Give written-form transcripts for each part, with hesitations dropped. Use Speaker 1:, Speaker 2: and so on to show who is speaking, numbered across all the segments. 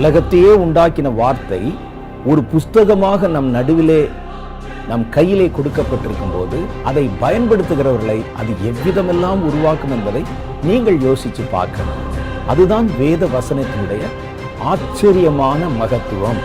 Speaker 1: உலகத்தையே உண்டாக்கின வார்த்தை ஒரு புஸ்தகமாக நம் நடுவிலே நம் கையிலே கொடுக்கப்பட்டிருக்கும் போது அதை பயன்படுத்துகிறவர்களை அது எவ்விதமெல்லாம் உருவாக்கும் என்பதை நீங்கள் யோசிச்சு பார்க்கணும். அதுதான் வேத வசனத்தினுடைய ஆச்சரியமான மகத்துவம்.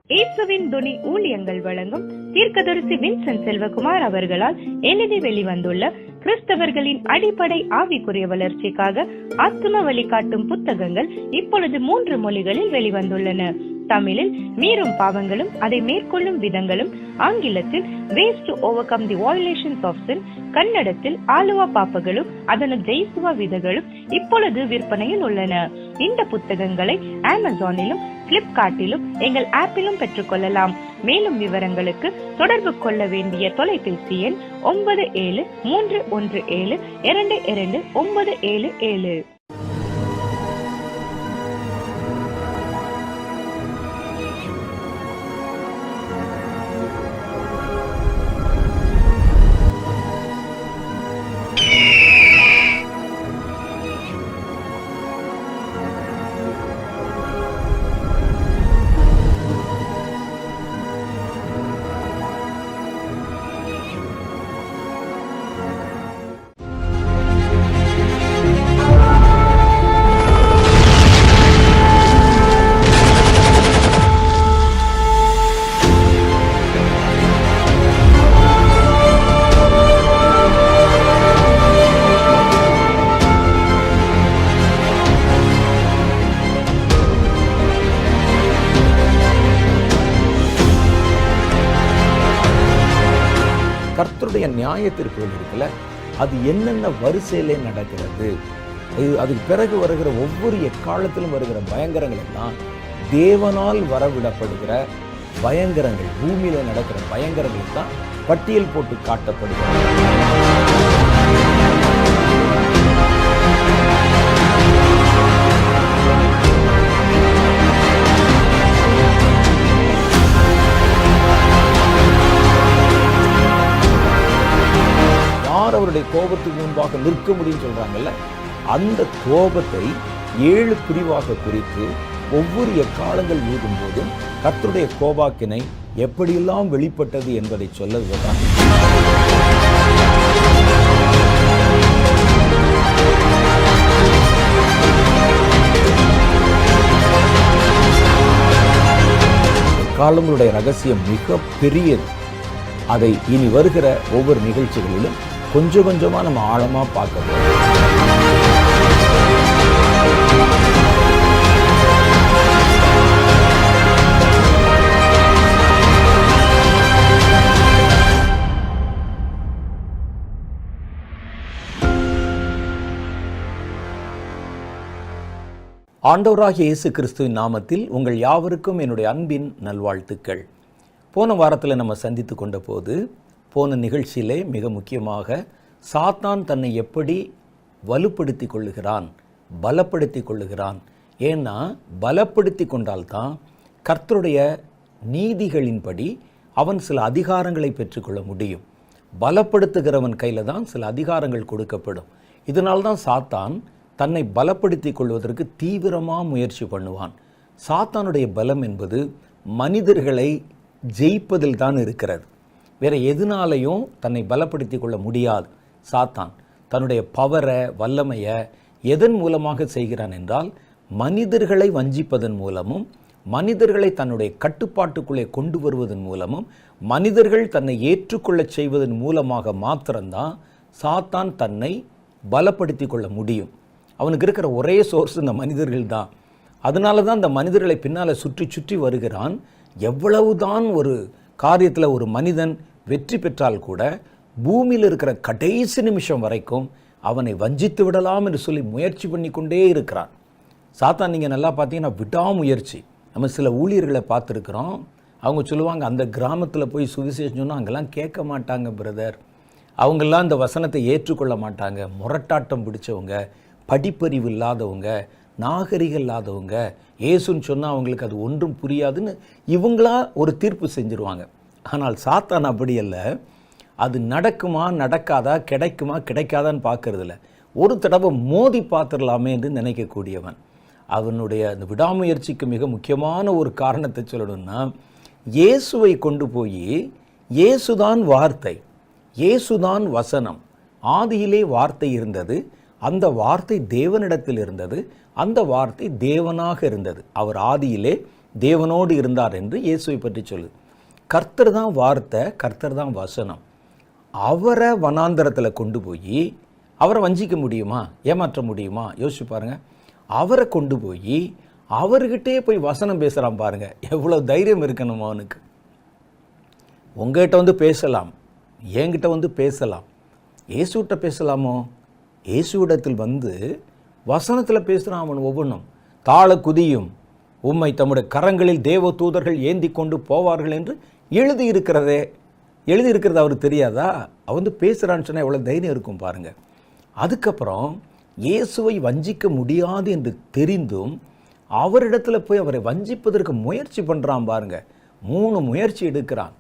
Speaker 2: இயேசுவின் துணி ஊழியங்கள் வழங்கும் தீர்க்கதரிசி வின்சென்ட் செல்வகுமார் அவர்களால் எழுதி வெளிவந்துள்ள கிறிஸ்தவர்களின் அடிப்படை ஆவிக்குரிய வளர்ச்சிக்காக ஆத்தும வழிகாட்டும் புத்தகங்கள் இப்பொழுது 3 மொழிகளில் வெளிவந்துள்ளன. தமிழில் மீறும் பாவங்களும் அதை மேற்கொள்ளும் விதங்களும், ஆங்கிலத்தில் ways to overcome the violations of sin, கன்னடத்தில் ஆலுவா பாப்பங்களும் அதன ஜெயிசுவா விதங்களும் இப்பொழுது விற்பனையில் உள்ளன. இந்த புத்தகங்களை அமேசானிலும் பிளிப்கார்ட்டிலும் எங்கள் ஆப்பிலும் பெற்றுக்கொள்ளலாம். மேலும் விவரங்களுக்கு தொடர்பு கொள்ள வேண்டிய தொலைபேசி எண் 9731172297.
Speaker 1: கர்த்தருடைய நியாயத்திற்குள் இருக்குல்ல, அது என்னென்ன வரிசையிலே நடக்கிறது, அதுக்கு பிறகு வருகிற ஒவ்வொரு எக்காலத்திலும் வருகிற பயங்கரங்கள் எல்லாம் தேவனால் வரவிடப்படுகிற பயங்கரங்கள், பூமியில நடக்கிற பயங்கரங்கள் தான் பட்டியல் போட்டு காட்டப்படுகிறது. அவருடைய கோபத்துக்கு முன்பாக நிற்க முடியும் சொல்றாங்கல்ல, அந்த கோபத்தை 7 பிரிவாக குறித்து ஒவ்வொரு எக்காலங்கள் ஊதும் போதும் கர்த்தருடைய கோபாக்கினை எப்படியெல்லாம் வெளிப்பட்டது என்பதை சொல்லுவதுதான். காலங்களுடைய ரகசியம் மிக பெரியது. அதை இனி வருகிற ஒவ்வொரு நிகழ்ச்சிகளிலும் கொஞ்சம் கொஞ்சமா நம்ம ஆழமா பார்க்கணும். ஆண்டவராகிய இயேசு கிறிஸ்துவின் நாமத்தில் உங்கள் யாவருக்கும் என்னுடைய அன்பின் நல்வாழ்த்துக்கள். போன வாரத்தில் நம்ம சந்தித்து கொண்ட போது, போன நிகழ்ச்சியிலே மிக முக்கியமாக சாத்தான் தன்னை எப்படி வலுப்படுத்தி கொள்ளுகிறான், பலப்படுத்தி கொள்ளுகிறான். ஏன்னா பலப்படுத்தி கொண்டால்தான் கர்த்தருடைய நீதிகளின்படி அவன் சில அதிகாரங்களை பெற்றுக்கொள்ள முடியும். பலப்படுத்துகிறவன் கையில் தான் சில அதிகாரங்கள் கொடுக்கப்படும். இதனால்தான் சாத்தான் தன்னை பலப்படுத்தி கொள்வதற்கு தீவிரமாக முயற்சி பண்ணுவான். சாத்தானுடைய பலம் என்பது மனிதர்களை ஜெயிப்பதில் தான் இருக்கிறது. வேற எதுனாலையும் தன்னை பலப்படுத்தி கொள்ள முடியாது. சாத்தான் தன்னுடைய பவரை, வல்லமையை எதன் மூலமாக செய்கிறான் என்றால், மனிதர்களை வஞ்சிப்பதன் மூலமும், மனிதர்களை தன்னுடைய கட்டுப்பாட்டுக்குள்ளே கொண்டு வருவதன் மூலமும், மனிதர்கள் தன்னை ஏற்றுக்கொள்ள செய்வதன் மூலமாக மாத்திரம்தான் சாத்தான் தன்னை பலப்படுத்தி கொள்ள முடியும். அவனுக்கு இருக்கிற ஒரே சோர்ஸ் இந்த மனிதர்கள் தான். அதனால தான் இந்த மனிதர்களை பின்னால் சுற்றி சுற்றி வருகிறான். எவ்வளவுதான் ஒரு காரியத்தில் ஒரு மனிதன் வெற்றி பெற்றால் கூட பூமியில் இருக்கிற கடைசி நிமிஷம் வரைக்கும் அவனை வஞ்சித்து விடலாம் என்று சொல்லி முயற்சி பண்ணி கொண்டே இருக்கிறான் சாத்தான். நீங்கள் நல்லா பார்த்தீங்கன்னா விடாமுயற்சி. நம்ம சில ஊழியர்களை பார்த்துருக்குறோம். அவங்க சொல்லுவாங்க, அந்த கிராமத்தில் போய் சுவிசேஷம் சொன்னால் அங்கெல்லாம் கேட்க மாட்டாங்க பிரதர், அவங்கெல்லாம் இந்த வசனத்தை ஏற்றுக்கொள்ள மாட்டாங்க, முரட்டாட்டம் பிடிச்சவங்க, படிப்பறிவு இல்லாதவங்க, நாகரிகம் இல்லாதவங்க, ஏசுன்னு சொன்னால் அவங்களுக்கு அது ஒன்றும் புரியாதுன்னு இவங்களா ஒரு தீர்ப்பு செஞ்சுருவாங்க. ஆனால் சாத்தான் அப்படி அல்ல. அது நடக்குமா நடக்காதா, கிடைக்குமா கிடைக்காதான்னு பார்க்கறதில்ல. ஒரு தடவை மோதி பார்த்துடலாமே என்று நினைக்கக்கூடியவன். அவனுடைய அந்த விடாமுயற்சிக்கு மிக முக்கியமான ஒரு காரணத்தை சொல்லணும்னா, இயேசுவை கொண்டு போய் இயேசுதான் வார்த்தை, இயேசுதான் வசனம், ஆதியிலே வார்த்தை இருந்தது, அந்த வார்த்தை தேவனிடத்தில் இருந்தது, அந்த வார்த்தை தேவனாக இருந்தது, அவர் ஆதியிலே தேவனோடு இருந்தார் என்று இயேசுவை பற்றி சொல்லு. கர்த்தர் தான் வார்த்தை, கர்த்தர் தான் வசனம். அவரை வனாந்தரத்தில் கொண்டு போய் அவரை வஞ்சிக்க முடியுமா, ஏமாற்ற முடியுமா? யோசிச்சு பாருங்க. அவரை கொண்டு போய் அவர்கிட்டே போய் வசனம் பேசுகிறான் பாருங்க, எவ்வளோ தைரியம் இருக்கணும் அவனுக்கு. உங்ககிட்ட வந்து பேசலாம், என்கிட்ட வந்து பேசலாம், இயேசுகிட்ட பேசலாமோ? இயேசுவிடத்தில் வந்து வசனத்தில் பேசுகிறான் அவன். ஒவ்வொன்றும் தாழ குதியும், உம்மை தம்முடைய கரங்களில் தேவ தூதர்கள் ஏந்தி கொண்டு போவார்கள் என்று எழுதியிருக்கிறதே. எழுதியிருக்கிறது அவருக்கு தெரியாதா? அவன் வந்து பேசுகிறான்னு சொன்னால் எவ்வளோ தைரியம் இருக்கும் பாருங்கள். அதுக்கப்புறம் இயேசுவை வஞ்சிக்க முடியாது என்று தெரிந்தும் அவரிடத்தில் போய் அவரை வஞ்சிப்பதற்கு முயற்சி பண்ணுறான் பாருங்க. 3 முயற்சி எடுக்கிறான்.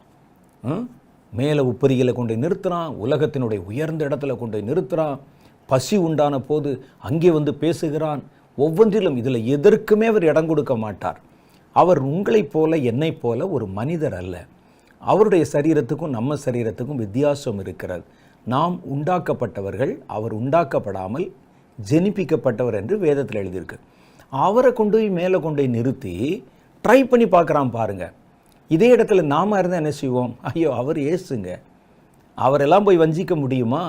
Speaker 1: மேலே உப்பரிகளை கொண்டு நிறுத்துகிறான், உலகத்தினுடைய உயர்ந்த இடத்துல கொண்டு நிறுத்துகிறான், பசி உண்டான போது அங்கே வந்து பேசுகிறான். ஒவ்வொன்றிலும் இதில் எதற்குமே அவர் இடம் கொடுக்க மாட்டார். அவர் உங்களைப் போல என்னைப் போல ஒரு மனிதர் அல்ல. அவருடைய சரீரத்துக்கும் நம்ம சரீரத்துக்கும் வித்தியாசம் இருக்கிறது. நாம் உண்டாக்கப்பட்டவர்கள், அவர் உண்டாக்கப்படாமல் ஜெனிப்பிக்கப்பட்டவர் என்று வேதத்தில் எழுதியிருக்கு. அவரை கொண்டு போய் மேலே கொண்டு போய் நிறுத்தி ட்ரை பண்ணி பார்க்குறான் பாருங்க. இதே இடத்துல நாம இருந்தால் என்ன செய்வோம்? ஐயோ, அவர் ஏசுங்க, அவரெல்லாம் போய் வஞ்சிக்க முடியுமா?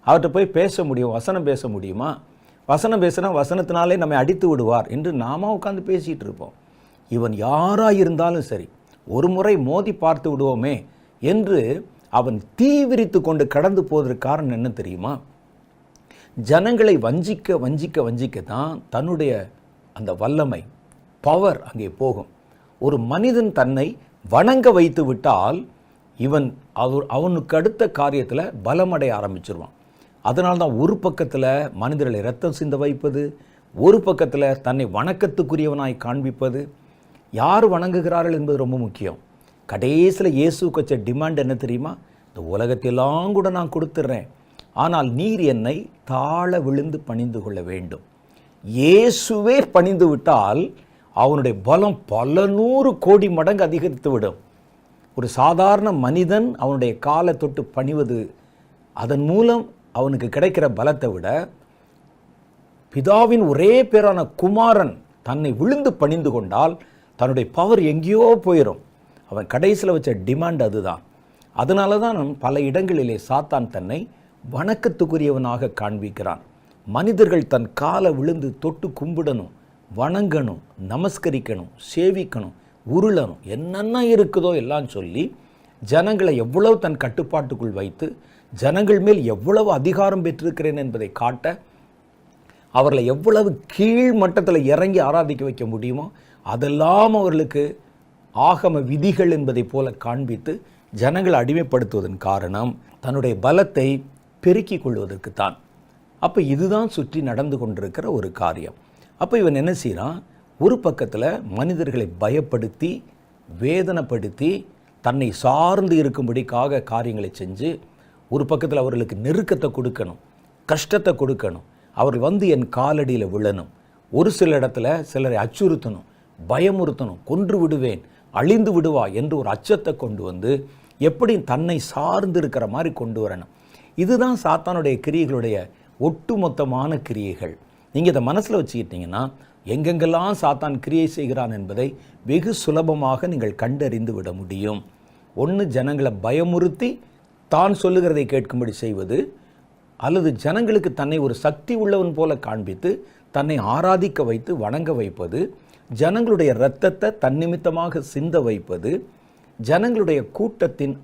Speaker 1: அவர்கிட்ட போய் பேச முடியும், வசனம் பேச முடியுமா? வசனம் பேசினா வசனத்தினாலே நம்மை அடித்து விடுவார் என்று நாம உட்காந்து பேசிகிட்டு இருப்போம். இவன் யாராக இருந்தாலும் சரி, ஒரு முறை மோதி பார்த்து விடுவோமே என்று அவன் தீவிரித்து கொண்டு கடந்து போவதற்கு காரணம் என்ன தெரியுமா? ஜனங்களை வஞ்சிக்க வஞ்சிக்க வஞ்சிக்க தான் தன்னுடைய அந்த வல்லமை, பவர் அங்கே போகும். ஒரு மனிதன் தன்னை வணங்க வைத்து விட்டால் இவன் அவனுக்கு அடுத்த காரியத்தில் பலமடைய ஆரம்பிச்சிருவான். அதனால்தான் ஒரு பக்கத்தில் மனிதர்களை இரத்தம் சிந்த வைப்பது, ஒரு பக்கத்தில் தன்னை வணக்கத்துக்குரியவனாய் காண்பிப்பது. யார் வணங்குகிறார்கள் என்பது ரொம்ப முக்கியம். கடைசியில் இயேசுக்கு வச்ச டிமாண்ட் என்ன தெரியுமா? இந்த உலகத்தெல்லாம் கூட நான் கொடுத்துட்றேன், ஆனால் நீர் என்னை தாழ விழுந்து பணிந்து கொள்ள வேண்டும். இயேசுவே பணிந்து விட்டால் அவனுடைய பலம் பல 100 கோடி மடங்கு அதிகரித்து விடும். ஒரு சாதாரண மனிதன் அவனுடைய காலை தொட்டு பணிவது, அதன் மூலம் அவனுக்கு கிடைக்கிற பலத்தை விட பிதாவின் ஒரே பேரான குமாரன் தன்னை விழுந்து பணிந்து கொண்டால் தன்னுடைய பவர் எங்கேயோ போயிடும். அவன் கடைசியில் வச்ச டிமாண்ட் அதுதான். அதனால தான் பல இடங்களிலே சாத்தான் தன்னை வணக்கத்துக்குரியவனாக காண்பிக்கிறான். மனிதர்கள் தன் காலை விழுந்து தொட்டு கும்பிடணும், வணங்கணும், நமஸ்கரிக்கணும், சேவிக்கணும், உருளணும், என்னென்ன இருக்குதோ எல்லாம் சொல்லி ஜனங்களை எவ்வளவு தன் கட்டுப்பாட்டுக்குள் வைத்து ஜனங்கள் மேல் எவ்வளவு அதிகாரம் பெற்றிருக்கிறேன் என்பதை காட்ட, அவர்களை எவ்வளவு கீழ் மட்டத்தில் இறங்கி ஆராதிக்க வைக்க முடியுமோ அதெல்லாம் அவர்களுக்கு ஆகம விதிகள் என்பதை போல காண்பித்து ஜனங்களை அடிமைப்படுத்துவதன் காரணம் தன்னுடைய பலத்தை பெருக்கிக் கொள்வதற்குத்தான். அப்போ இதுதான் சுற்றி நடந்து கொண்டிருக்கிற ஒரு காரியம். அப்போ இவன் என்ன செய்கிறான்? ஒரு பக்கத்தில் மனிதர்களை பயப்படுத்தி வேதனைப்படுத்தி தன்னை சார்ந்து இருக்கும்படிக்காக காரியங்களை செஞ்சு, ஒரு பக்கத்தில் அவர்களுக்கு நெருக்கத்தை கொடுக்கணும், கஷ்டத்தை கொடுக்கணும், அவர்கள் வந்து என் காலடியில் விழணும், ஒரு சில இடத்துல சிலரை அச்சுறுத்தணும், பயமுறுத்தணும், கொன்று விடுவேன், அழிந்து விடுவா என்று ஒரு அச்சத்தை கொண்டு வந்து எப்படி தன்னை சார்ந்து இருக்கிற மாதிரி கொண்டு வரணும். இதுதான் சாத்தானுடைய கிரியைகளுடைய ஒட்டுமொத்தமான கிரியைகள். நீங்கள் இதை மனசில் வச்சுக்கிட்டீங்கன்னா எங்கெங்கெல்லாம் சாத்தான் கிரியை செய்கிறான் என்பதை வெகு சுலபமாக நீங்கள் கண்டறிந்து விட முடியும். ஒன்று, ஜனங்களை பயமுறுத்தி தான் சொல்லுகிறதை கேட்கும்படி செய்வது, அல்லது ஜனங்களுக்கு தன்னை ஒரு சக்தி உள்ளவன் போல காண்பித்து தன்னை ஆராதிக்க வைத்து வணங்க வைப்பது, ஜனங்களுடைய இரத்தத்தை தன்னிமித்தமாக சிந்த வைப்பது, ஜனங்களுடைய கூட்டத்தின்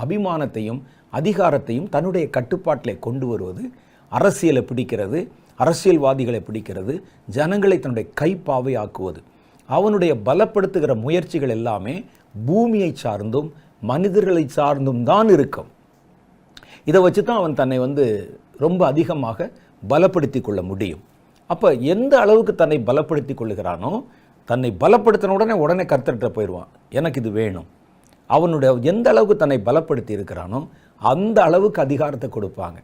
Speaker 1: அபிமானத்தையும் அதிகாரத்தையும் தன்னுடைய கட்டுப்பாட்டில் கொண்டு வருவது, அரசியலை பிடிக்கிறது, அரசியல்வாதிகளை பிடிக்கிறது, ஜனங்களை தன்னுடைய கைப்பாவை ஆக்குவது. அவனுடைய பலப்படுத்துகிற முயற்சிகள் எல்லாமே பூமியை சார்ந்தும் மனிதர்களை சார்ந்தும் தான் இருக்கும். இதை வச்சு தான் அவன் தன்னை ரொம்ப அதிகமாக பலப்படுத்தி கொள்ள முடியும். அப்போ எந்த அளவுக்கு தன்னை பலப்படுத்தி கொள்ளுகிறானோ, தன்னை பலப்படுத்தின உடனே கர்த்தர்கிட்ட போயிடுவான், எனக்கு இது வேணும். அவனுடைய எந்த அளவுக்கு தன்னை பலப்படுத்தி இருக்கிறானோ அந்த அளவுக்கு அதிகாரத்தை கொடுப்பாங்க.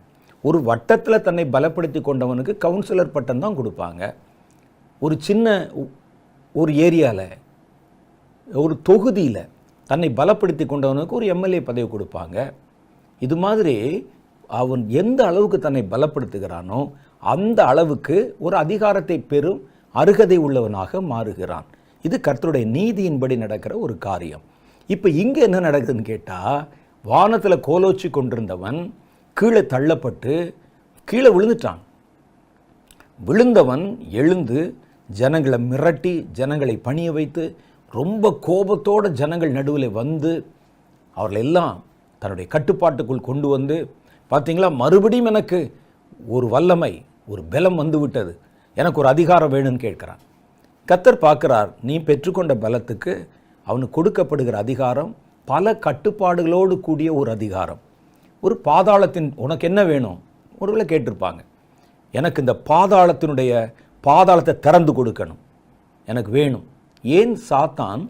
Speaker 1: ஒரு வட்டத்தில் தன்னை பலப்படுத்தி கொண்டவனுக்கு கவுன்சிலர் பட்டம் தான் கொடுப்பாங்க. ஒரு சின்ன ஒரு ஏரியாவில், ஒரு தொகுதியில் தன்னை பலப்படுத்தி கொண்டவனுக்கு ஒரு எம்எல்ஏ பதவி கொடுப்பாங்க. இது மாதிரி அவன் எந்த அளவுக்கு தன்னை பலப்படுத்துகிறானோ அந்த அளவுக்கு ஒரு அதிகாரத்தை பெறும் அருகதை உள்ளவனாக மாறுகிறான். இது கர்த்தருடைய நீதியின்படி நடக்கிற ஒரு காரியம். இப்போ இங்கே என்ன நடக்குதுன்னு கேட்டால், வானத்தில் கோலோச்சி கொண்டிருந்தவன் கீழே தள்ளப்பட்டு கீழே விழுந்துட்டான். விழுந்தவன் எழுந்து ஜனங்களை மிரட்டி ஜனங்களை பணிய வைத்து ரொம்ப கோபத்தோடு ஜனங்கள் நடுவில் வந்து அவர்கள் எல்லாம் தன்னுடைய கட்டுப்பாட்டுக்குள் கொண்டு வந்து, பார்த்தீங்களா, மறுபடியும் எனக்கு ஒரு வல்லமை, ஒரு பலம் வந்து விட்டது, எனக்கு ஒரு அதிகாரம் வேணும்னு கேட்குறான். கர்த்தர் பார்க்குறார், நீ பெற்றுக்கொண்ட பலத்துக்கு அவனுக்கு கொடுக்கப்படுகிற அதிகாரம் பல கட்டுப்பாடுகளோடு கூடிய ஒரு அதிகாரம். ஒரு பாதாளத்தின் உனக்கு என்ன வேணும் ஒருவேளை கேட்டிருப்பாங்க. எனக்கு இந்த பாதாளத்தை திறந்து கொடுக்கணும், எனக்கு வேணும். ஏன் சாத்தான்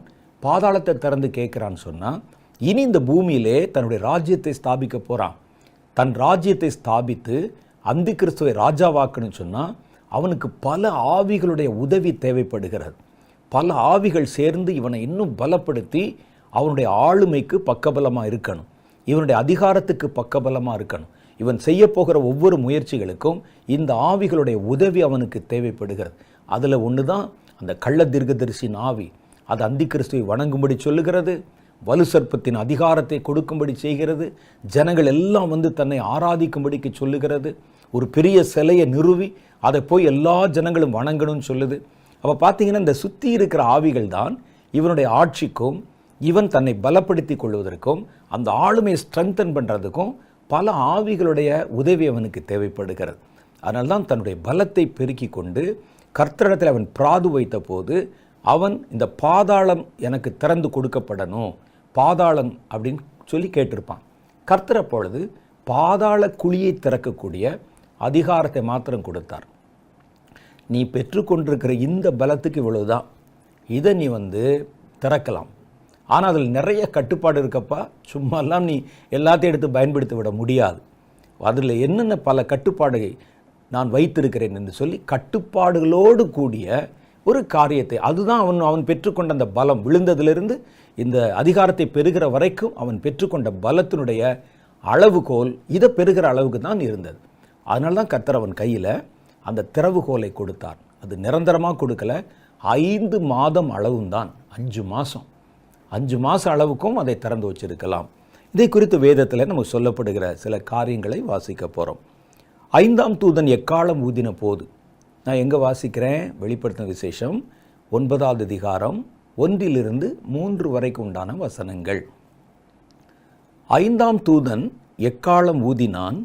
Speaker 1: பாதாளத்தை திறந்து கேட்குறான்னு சொன்னால், இனி இந்த பூமியிலே தன்னுடைய ராஜ்யத்தை ஸ்தாபிக்க போகிறான். தன் ராஜ்யத்தை ஸ்தாபித்து அந்தி கிறிஸ்துவை ராஜாவாக்கணும்னு சொன்னால் அவனுக்கு பல ஆவிகளுடைய உதவி தேவைப்படுகிறது. பல ஆவிகள் சேர்ந்து இவனை இன்னும் பலப்படுத்தி அவனுடைய ஆளுமைக்கு பக்கபலமாக இருக்கணும், இவனுடைய அதிகாரத்துக்கு பக்கபலமாக இருக்கணும். இவன் செய்ய போகிற ஒவ்வொரு முயற்சிகளுக்கும் இந்த ஆவிகளுடைய உதவி அவனுக்கு தேவைப்படுகிறது. அதில் ஒன்று தான் அந்த கள்ள தீர்க்கதரிசியின் ஆவி. அது அந்தி கிறிஸ்துவை வணங்கும்படி சொல்லுகிறது, வலு சர்ப்பத்தின் அதிகாரத்தை கொடுக்கும்படி செய்கிறது, ஜனங்கள் எல்லாம் வந்து தன்னை ஆராதிக்கும்படிக்கு சொல்லுகிறது, ஒரு பெரிய சிலையை நிறுவி அதை போய் எல்லா ஜனங்களும் வணங்கணும்னு சொல்லுது. அப்போ பார்த்தீங்கன்னா இந்த சுற்றி இருக்கிற ஆவிகள் தான் இவனுடைய ஆட்சிக்கும் இவன் தன்னை பலப்படுத்தி கொள்வதற்கும் அந்த ஆளுமையை ஸ்ட்ரெங்தன் பண்ணுறதுக்கும் பல ஆவிகளுடைய உதவி அவனுக்கு தேவைப்படுகிறது. அதனால தான் தன்னுடைய பலத்தை பெருக்கி கொண்டு கர்த்தரிடத்தில் அவன் பிராது வைத்த போது அவன் இந்த பாதாளம் எனக்கு திறந்து கொடுக்கப்படணும், பாதாளம் அப்படின்னு சொல்லி கேட்டிருப்பான். கர்த்தர் அப்பொழுது பாதாள குழியை திறக்கக்கூடிய அதிகாரத்தை மாத்திரம் கொடுத்தார். நீ பெற்றுக்கொண்டிருக்கிற இந்த பலத்துக்கு இவ்வளவுதான், இதை நீ திறக்கலாம். ஆனால் அதில் நிறைய கட்டுப்பாடு இருக்கப்பா, சும்மாலாம் நீ எல்லாத்தையும் எடுத்து பயன்படுத்தி விட முடியாது. அதில் என்னென்ன பல கட்டுப்பாடுகளை நான் வைத்திருக்கிறேன் என்று சொல்லி கட்டுப்பாடுகளோடு கூடிய ஒரு காரியத்தை, அதுதான் அவன் பெற்றுக்கொண்ட அந்த பலம். விழுந்ததிலிருந்து இந்த அதிகாரத்தை பெறுகிற வரைக்கும் அவன் பெற்றுக்கொண்ட பலத்தினுடைய அளவுகோல் இதை பெறுகிற அளவுக்கு தான் இருந்தது. அதனால தான் கர்த்தர் அவன் கையில் அந்த திறவுகோலை கொடுத்தார். அது நிரந்தரமாக கொடுக்கல, 5 மாதம் அளவும் தான், 5 மாதம் 5 மாதம் அளவுக்கும் அதை திறந்து வச்சிருக்கலாம். இதை குறித்து வேதத்தில் நமக்கு சொல்லப்படுகிற சில காரியங்களை வாசிக்க போகிறோம். 5ஆம் தூதன் எக்காலம் ஊதின போது, நான் எங்கே வாசிக்கிறேன், வெளிப்படுத்தின விசேஷம் 9வது அதிகாரம் 1-3 வரைக்கும் உண்டான வசனங்கள். 5ஆம் தூதன் எக்காலம் ஊதினான்,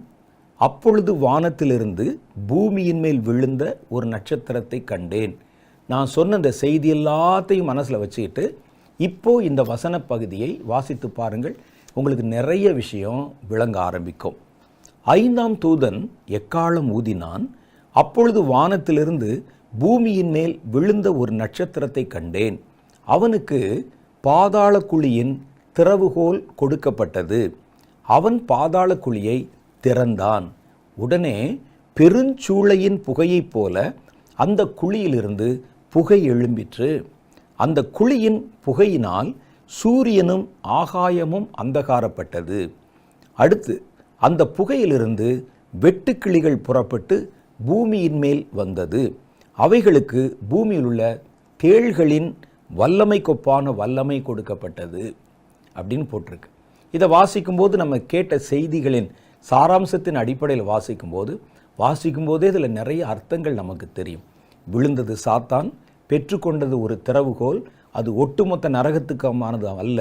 Speaker 1: அப்பொழுது வானத்திலிருந்து பூமியின் மேல் விழுந்த ஒரு நட்சத்திரத்தை கண்டேன். நான் சொன்ன இந்த செய்தி எல்லாத்தையும் மனசில் வச்சுக்கிட்டு இப்போ இந்த வசன பகுதியை வாசித்து பாருங்கள், உங்களுக்கு நிறைய விஷயம் விளங்க ஆரம்பிக்கும். 5ஆம் தூதன் எக்காலம் ஊதினான், அப்பொழுது வானத்திலிருந்து பூமியின் மேல் விழுந்த ஒரு நட்சத்திரத்தை கண்டேன். அவனுக்கு பாதாள குழியின் திறவுகோல் கொடுக்கப்பட்டது. அவன் பாதாள குழியை திறந்தான். உடனே பெருஞ்சூளையின் புகையைப் போல அந்த குழியிலிருந்து புகை எழும்பிற்று. அந்த குழியின் புகையினால் சூரியனும் ஆகாயமும் அந்தகாரப்பட்டது. அடுத்து அந்த புகையிலிருந்து வெட்டுக்கிளிகள் புறப்பட்டு பூமியின் மேல் வந்தது. அவைகளுக்கு பூமியில் உள்ள தேள்களின் வல்லமைக்கொப்பான வல்லமை கொடுக்கப்பட்டது அப்படின்னு போட்டிருக்கு. இதை வாசிக்கும்போது நம்ம கேட்ட செய்திகளின் சாராம்சத்தின் அடிப்படையில் வாசிக்கும்போதே இதில் நிறைய அர்த்தங்கள் நமக்கு தெரியும். விழுந்தது சாத்தான், பெற்றுக்கொண்டது ஒரு திறவுகோல். அது ஒட்டுமொத்த நரகத்துக்கானது அல்ல,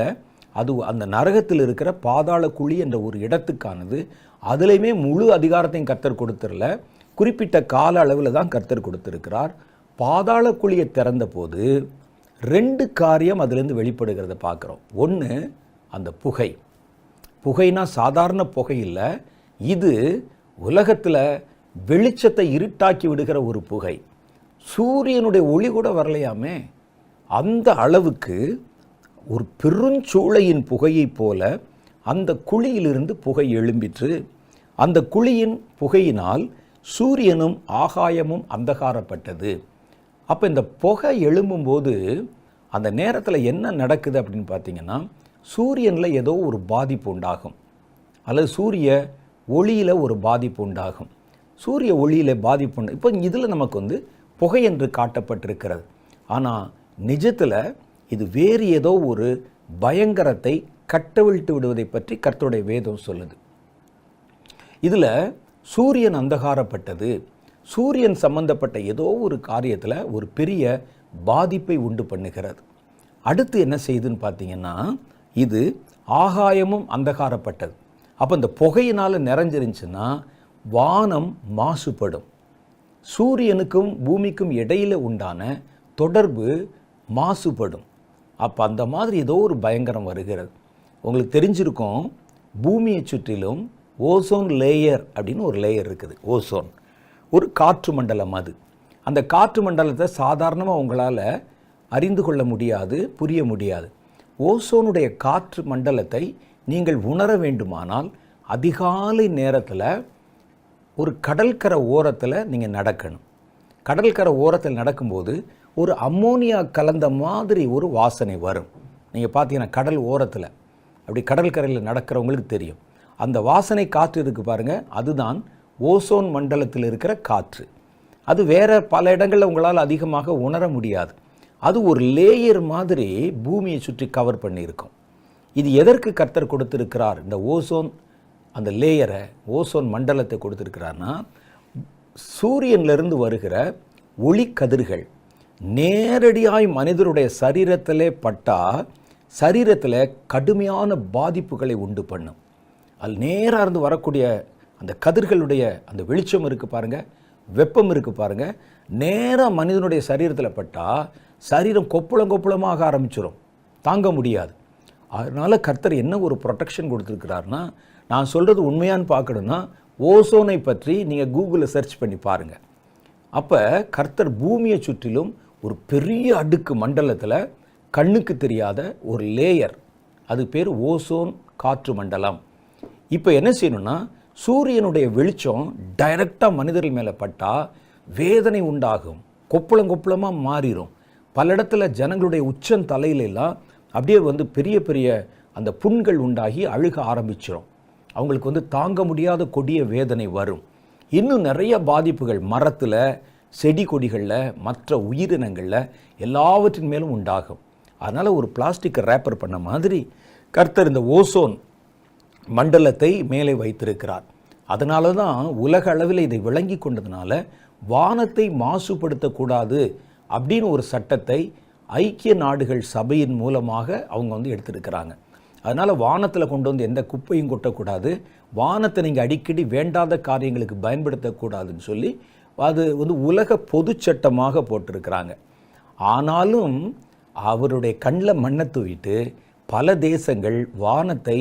Speaker 1: அது அந்த நரகத்தில் இருக்கிற பாதாள குழி என்ற ஒரு இடத்துக்கானது. அதுலேயுமே முழு அதிகாரத்தையும் கர்த்தர் கொடுத்துடல, குறிப்பிட்ட கால அளவில் தான் கர்த்தர் கொடுத்திருக்கிறார். பாதாள குழியை திறந்த போது 2 காரியம் அதிலிருந்து வெளிப்படுகிறத பார்க்குறோம். ஒன்று, அந்த புகைனா சாதாரண புகை இல்லை, இது உலகத்தில் வெளிச்சத்தை இருட்டாக்கி விடுகிற ஒரு புகை. சூரியனுடைய ஒளி கூட வரலையாமே, அந்த அளவுக்கு ஒரு பெருஞ்சூளையின் புகையைப் போல அந்த குழியிலிருந்து புகை எழும்பிற்று. அந்த குழியின் புகையினால் சூரியனும் ஆகாயமும் அந்தகாரப்பட்டது. அப்போ இந்த புகை எழும்பும்போது அந்த நேரத்தில் என்ன நடக்குது அப்படின்னு பார்த்தீங்கன்னா, சூரியனில் ஏதோ ஒரு பாதிப்பு உண்டாகும், அல்லது சூரிய ஒளியில் ஒரு பாதிப்பு உண்டாகும். சூரிய ஒளியில் பாதிப்பு உண்டு. இப்போ இதில் நமக்கு புகை என்று காட்டப்பட்டிருக்கிறது. ஆனால் நிஜத்தில் இது வேறு ஏதோ ஒரு பயங்கரத்தை கட்டவிழ்த்து விடுவதை பற்றி கர்த்தருடைய வேதம் சொல்லுது. இதில் சூரியன் அந்தகாரப்பட்டது, சூரியன் சம்பந்தப்பட்ட ஏதோ ஒரு காரியத்தில் ஒரு பெரிய பாதிப்பை உண்டு பண்ணுகிறது. அடுத்து என்ன செய்யுதுன்னு பார்த்தீங்கன்னா, இது ஆகாயமும் அந்தகாரப்பட்டது. அப்போ இந்த புகையினால் நிறைஞ்சிருந்துச்சுன்னா வானம் மாசுபடும். சூரியனுக்கும் பூமிக்கும் இடையில் உண்டான தொடர்பு மாசுபடும். அப்போ அந்த மாதிரி ஏதோ ஒரு பயங்கரம் வருகிறது. உங்களுக்கு தெரிஞ்சிருக்கும், பூமியை சுற்றிலும் ஓசோன் லேயர் அப்படின்னு ஒரு லேயர் இருக்குது. ஓசோன் ஒரு காற்று மண்டலம். அது அந்த காற்று மண்டலத்தை சாதாரணமாக உங்களால் அறிந்து கொள்ள முடியாது, புரிய முடியாது. ஓசோனுடைய காற்று மண்டலத்தை நீங்கள் உணர வேண்டுமானால் அதிகாலை நேரத்தில் ஒரு கடற்கரை ஓரத்தில் நீங்கள் நடக்கணும். கடற்கரை ஓரத்தில் நடக்கும்போது ஒரு அம்மோனியா கலந்த மாதிரி ஒரு வாசனை வரும். நீங்கள் பார்த்தீங்கன்னா கடல் ஓரத்தில் அப்படி கடற்கரையில் நடக்கிறவங்களுக்கு தெரியும். அந்த வாசனை காற்று இருக்குது பாருங்கள், அதுதான் ஓசோன் மண்டலத்தில் இருக்கிற காற்று. அது வேறு பல இடங்களில் உங்களால் அதிகமாக உணர முடியாது. அது ஒரு லேயர் மாதிரி பூமியை சுற்றி கவர் பண்ணியிருக்கும். இது எதற்கு கர்த்தர் கொடுத்திருக்கிறார்? இந்த ஓசோன் அந்த லேயரை, ஓசோன் மண்டலத்தை கொடுத்திருக்கிறார்னா, சூரியனிலிருந்து வருகிற ஒளிக்கதிர்கள் நேரடியாய் மனிதருடைய சரீரத்திலே பட்டால் சரீரத்தில் கடுமையான பாதிப்புகளை உண்டு பண்ணும். அது நேராக இருந்து வரக்கூடிய அந்த கதிர்களுடைய அந்த வெளிச்சம் இருக்குது பாருங்கள், வெப்பம் இருக்குது பாருங்கள், நேராக மனிதனுடைய சரீரத்தில் பட்டால் சரீரம் கொப்புளமாக ஆரம்பிச்சிடும், தாங்க முடியாது. அதனால் கர்த்தர் என்ன ஒரு ப்ரொடெக்ஷன் கொடுத்துருக்கிறாருன்னா, நான் சொல்கிறது உண்மையான்னு பார்க்கணுன்னா ஓசோனை பற்றி நீங்கள் கூகுளில் சர்ச் பண்ணி பாருங்கள். அப்போ கர்த்தர் பூமியை சுற்றிலும் ஒரு பெரிய அடுக்கு மண்டலத்தில் கண்ணுக்கு தெரியாத ஒரு லேயர், அது பேர் ஓசோன் காற்று மண்டலம். இப்போ என்ன செய்யணும்னா, சூரியனுடைய வெளிச்சம் டைரெக்டாக மனிதர்கள் மேலே பட்டால் வேதனை உண்டாகும், கொப்புளமாக மாறிடும். பல இடத்துல ஜனங்களுடைய உச்சந்தலையிலெல்லாம் அப்படியே பெரிய பெரிய அந்த புண்கள் உண்டாகி அழுக ஆரம்பிச்சிடும். அவங்களுக்கு தாங்க முடியாத கொடிய வேதனை வரும். இன்னும் நிறைய பாதிப்புகள் மரத்தில், செடி கொடிகளில், மற்ற உயிரினங்களில் எல்லாவற்றின் மேலும் உண்டாகும். அதனால் ஒரு பிளாஸ்டிக்கை ரேப்பர் பண்ண மாதிரி கர்த்தர் இந்த ஓசோன் மண்டலத்தை மேலே வைத்திருக்கிறார். அதனால தான் உலக அளவில் இதை விளங்கி கொண்டதுனால வானத்தை மாசுபடுத்தக்கூடாது அப்படின்னு ஒரு சட்டத்தை ஐக்கிய நாடுகள் சபையின் மூலமாக அவங்க எடுத்திருக்கிறாங்க. அதனால் வானத்தில் கொண்டு எந்த குப்பையும் கொட்டக்கூடாது, வானத்தை நீங்கள் அடிக்கடி வேண்டாத காரியங்களுக்கு பயன்படுத்தக்கூடாதுன்னு சொல்லி அது உலக பொது சட்டமாக போட்டிருக்கிறாங்க. ஆனாலும் அவருடைய கண்ணில் மண்ணை தூவிட்டு பல தேசங்கள் வானத்தை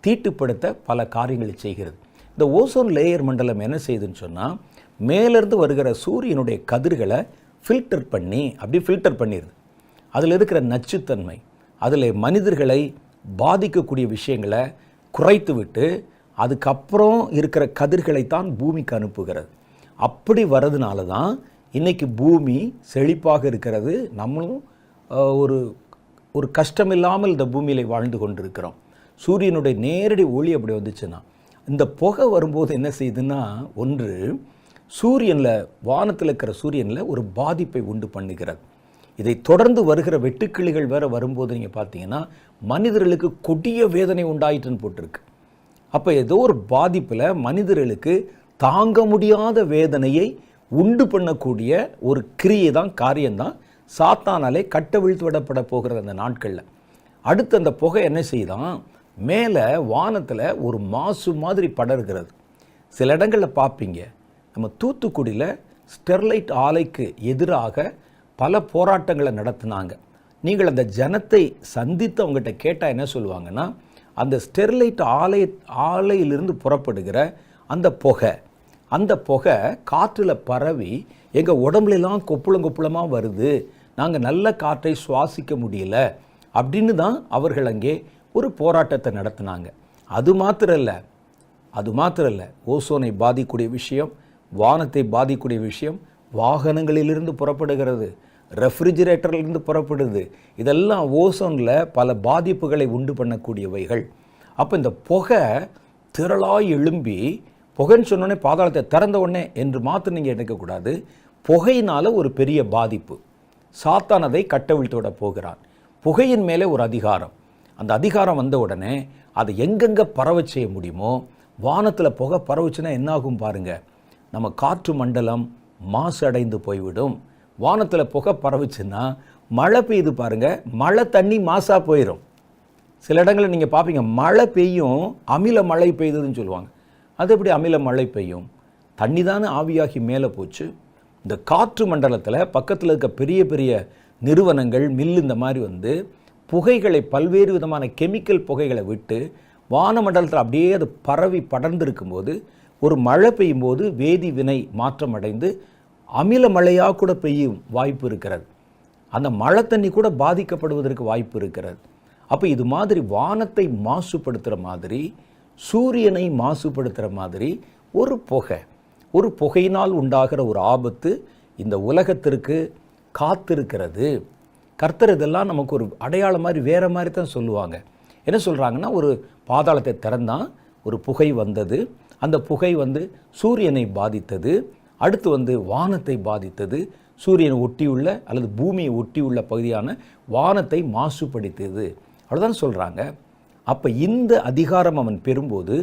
Speaker 1: தீட்டுப்படுத்த பல காரியங்களை செய்கிறது. இந்த ஓசோன் லேயர் மண்டலம் என்ன செய்யுதுன்னு சொன்னால், மேலேருந்து வருகிற சூரியனுடைய கதிர்களை ஃபில்டர் பண்ணிடுது. அதில் இருக்கிற நச்சுத்தன்மை, அதில் மனிதர்களை பாதிக்கக்கூடிய விஷயங்களை குறைத்து விட்டு அதுக்கப்புறம் இருக்கிற கதிர்களைத்தான் பூமிக்கு அனுப்புகிறது. அப்படி வர்றதுனால தான் இன்றைக்கி பூமி செழிப்பாக இருக்கிறது. நம்மளும் ஒரு கஷ்டமில்லாமல் இந்த பூமியில் வாழ்ந்து கொண்டிருக்கிறோம். சூரியனுடைய நேரடி ஒளி அப்படி வந்துச்சுன்னா, இந்த புகை வரும்போது என்ன செய்யுதுன்னா, ஒன்று சூரியனில், வானத்தில் இருக்கிற சூரியனில் ஒரு பாதிப்பை உண்டு பண்ணுகிறது. இதை தொடர்ந்து வருகிற வெட்டுக்கிளிகள் வேறு வரும்போது நீங்கள் பார்த்தீங்கன்னா மனிதர்களுக்கு கொடிய வேதனை உண்டாயிட்டுன்னு போட்டிருக்கு. அப்போ ஏதோ ஒரு பாதிப்பில் மனிதர்களுக்கு தாங்க முடியாத வேதனையை உண்டு பண்ணக்கூடிய ஒரு கிரியை தான், காரியம்தான் சாத்தானாலே கட்டவிழ்த்து விடப்பட போகிற அந்த நாட்களில். அடுத்து அந்த புகை என்ன செய்யுதான், மேலே வானத்தில் ஒரு மாசு மாதிரி படர்கிறது. சில இடங்களில் பார்ப்பீங்க, நம்ம தூத்துக்குடியில் ஸ்டெர்லைட் ஆலைக்கு எதிராக பல போராட்டங்களை நடத்தினாங்க. நீங்கள் அந்த ஜனத்தை சந்தித்து அவங்ககிட்ட கேட்டால் என்ன சொல்லுவாங்கன்னா, அந்த ஸ்டெர்லைட் ஆலையிலிருந்து புறப்படுகிற அந்த புகை காற்றில் பரவி எங்கள் உடம்புலாம் கொப்புளமாக வருது, நாங்கள் நல்ல காற்றை சுவாசிக்க முடியல அப்படின்னு தான் அவர்கள் அங்கே ஒரு போராட்டத்தை நடத்தினாங்க. அது மாத்திரம் இல்லை, அது மாத்திரம் இல்லை, ஓசோனை பாதிக்கக்கூடிய விஷயம், வானத்தை பாதிக்கக்கூடிய விஷயம் வாகனங்களிலிருந்து புறப்படுகிறது, ரெஃப்ரிஜிரேட்டர்லேருந்து புறப்படுது. இதெல்லாம் ஓசோனில் பல பாதிப்புகளை உண்டு பண்ணக்கூடியவைகள். அப்போ இந்த புகை திரளாய் எழும்பி, புகைன்னு சொன்னோடனே பாதாளத்தை திறந்த உடனே என்று மாத்திரம் நீங்கள் எடுக்கக்கூடாது. புகையினால் ஒரு பெரிய பாதிப்பு. சாத்தான் அதை கட்டவிழ்த்து விட போகிறான். புகையின் மேலே ஒரு அதிகாரம். அந்த அதிகாரம் வந்த உடனே அதை எங்கெங்கே பரவ செய்ய முடியுமோ, வானத்தில் புகை பரவுச்சுன்னா என்னாகும் பாருங்கள். நம்ம காற்று மண்டலம் மாசு அடைந்து போய்விடும். வானத்தில் புகை பரவுச்சுன்னா மழை பெய்யுது பாருங்கள், மழை தண்ணி மாசாக போயிடும். சில இடங்களில் நீங்கள் பார்ப்பீங்க, மழை பெய்யும், அமில மழை பெய்யுதுன்னு சொல்லுவாங்க. அது எப்படி அமில மழை பெய்யும்? தண்ணி தானே ஆவியாகி மேலே போச்சு. இந்த காற்று மண்டலத்தில் பக்கத்தில் இருக்க பெரிய பெரிய நிறுவனங்கள், மில் இந்த மாதிரி வந்து புகைகளை, பல்வேறு விதமான கெமிக்கல் புகைகளை விட்டு வானமண்டலத்தில் அப்படியே அது பரவி படர்ந்து இருக்கும்போது, ஒரு மழை பெய்யும் போது வேதி வினை மாற்றம் அடைந்து அமில மழையாக கூட பெய்யும் வாய்ப்பு இருக்கிறது. அந்த மழை தண்ணி கூட பாதிக்கப்படுவதற்கு வாய்ப்பு இருக்கிறது. அப்போ இது மாதிரி வானத்தை மாசுபடுத்துகிற மாதிரி, சூரியனை மாசுபடுத்துகிற மாதிரி ஒரு புகையினால் உண்டாகிற ஒரு ஆபத்து இந்த உலகத்திற்கு காத்திருக்கிறது. கர்த்தர் இதெல்லாம் நமக்கு ஒரு அடையாளம் மாதிரி வேறு மாதிரி தான் சொல்லுவாங்க. என்ன சொல்கிறாங்கன்னா, ஒரு பாதாளத்தை திறந்தான், ஒரு புகை வந்தது, அந்த புகை வந்து சூரியனை பாதித்தது, அடுத்து வந்து வானத்தை பாதித்தது, சூரியனை ஒட்டியுள்ள அல்லது பூமியை ஒட்டியுள்ள பகுதியான வானத்தை மாசுபடுத்தியது. அவ்வளோதான் சொல்கிறாங்க. அப்போ இந்த அதிகாரம் அவன் பெறும்போது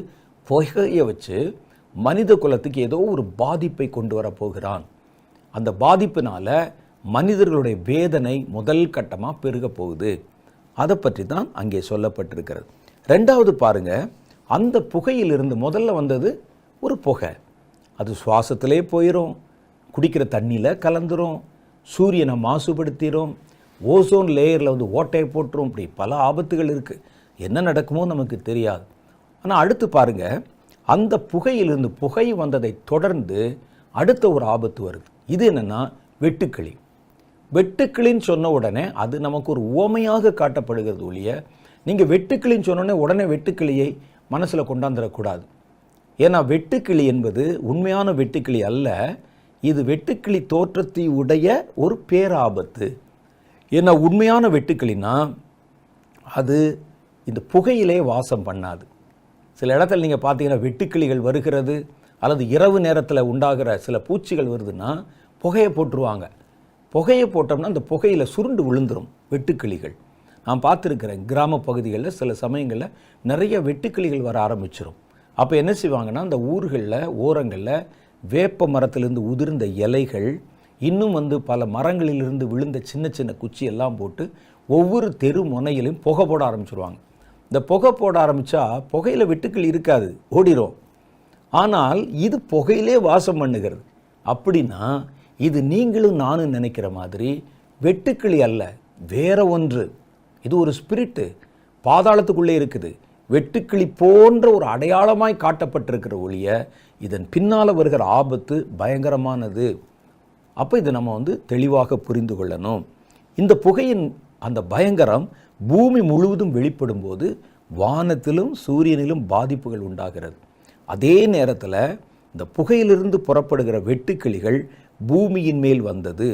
Speaker 1: புகையை வச்சு மனித குலத்துக்கு ஏதோ ஒரு பாதிப்பை கொண்டு வரப்போகிறான். அந்த பாதிப்பினால மனிதர்களுடைய வேதனை முதல் கட்டமாக பெருக போகுது. அதை பற்றி தான் அங்கே சொல்லப்பட்டிருக்கிறது. ரெண்டாவது பாருங்க, அந்த புகையிலிருந்து முதல்ல வந்தது ஒரு புகை. அது சுவாசத்திலே போயிடும், குடிக்கிற தண்ணியில் கலந்துரும், சூரியனை மாசுபடுத்திடும், ஓசோன் லேயரில் வந்து ஓட்டையை போட்டுரும். இப்படி பல ஆபத்துகள் இருக்குது. என்ன நடக்குமோ நமக்கு தெரியாது. ஆனால் அடுத்து பாருங்கள், அந்த புகையிலிருந்து புகை வந்ததை தொடர்ந்து அடுத்த ஒரு ஆபத்து வருது. இது என்னென்னா வெட்டுக்கிளி. வெட்டுக்கிளின்னு சொன்ன உடனே அது நமக்கு ஒரு உவமையாக காட்டப்படுகிறது ஒழிய, நீங்கள் வெட்டுக்கிளின்னு சொன்னோடனே உடனே வெட்டுக்கிளியை மனசில் கொண்டாந்துடக்கூடாது. ஏன்னா வெட்டுக்கிளி என்பது உண்மையான வெட்டுக்கிளி அல்ல. இது வெட்டுக்கிளி தோற்றத்தை உடைய ஒரு பேராபத்து. ஏன்னா உண்மையான வெட்டுக்கிளினா அது இந்த புகையிலே வாசம் பண்ணாது. சில இடத்துல நீங்கள் பார்த்தீங்கன்னா வெட்டுக்கிளிகள் வருகிறது, அல்லது இரவு நேரத்தில் உண்டாகிற சில பூச்சிகள் வருதுன்னா புகையை போட்டுருவாங்க. புகையை போட்டோம்னா அந்த புகையில் சுருண்டு விழுந்துடும் வெட்டுக்கிளிகள். நான் பார்த்துருக்கிறேன், கிராம பகுதிகளில் சில சமயங்களில் நிறைய வெட்டுக்கிளிகள் வர ஆரம்பிச்சிடும். அப்போ என்ன செய்வாங்கன்னா, அந்த ஊர்களில் ஓரங்களில் வேப்ப மரத்திலிருந்து உதிர்ந்த இலைகள், இன்னும் வந்து பல மரங்களிலிருந்து விழுந்த சின்ன சின்ன குச்சி எல்லாம் போட்டு ஒவ்வொரு தெரு முனையிலையும் புகை போட ஆரம்பிச்சிருவாங்க. இந்த புகை போட ஆரம்பித்தா புகையில் வெட்டுக்கிளி இருக்காது, ஓடிடும். ஆனால் இது புகையிலே வாசம் பண்ணுகிறது. அப்படின்னா இது நீங்களும் நானும் நினைக்கிற மாதிரி வெட்டுக்கிளி அல்ல, வேற ஒன்று. இது ஒரு ஸ்பிரிட்டு, பாதாளத்துக்குள்ளே இருக்குது. வெட்டுக்கிளி போன்ற ஒரு அடையாளமாய் காட்டப்பட்டிருக்கிற ஒழிய இதன் பின்னால் வருகிற ஆபத்து பயங்கரமானது. அப்போ இதை நம்ம வந்து தெளிவாக புரிந்து கொள்ளணும். இந்த புகையின் அந்த பயங்கரம் பூமி முழுவதும் வெளிப்படும் போது வானத்திலும் சூரியனிலும் பாதிப்புகள் உண்டாகிறது. அதே நேரத்தில் இந்த புகையிலிருந்து புறப்படுகிற வெட்டுக்கிளிகள் பூமியின் மேல் வந்தது.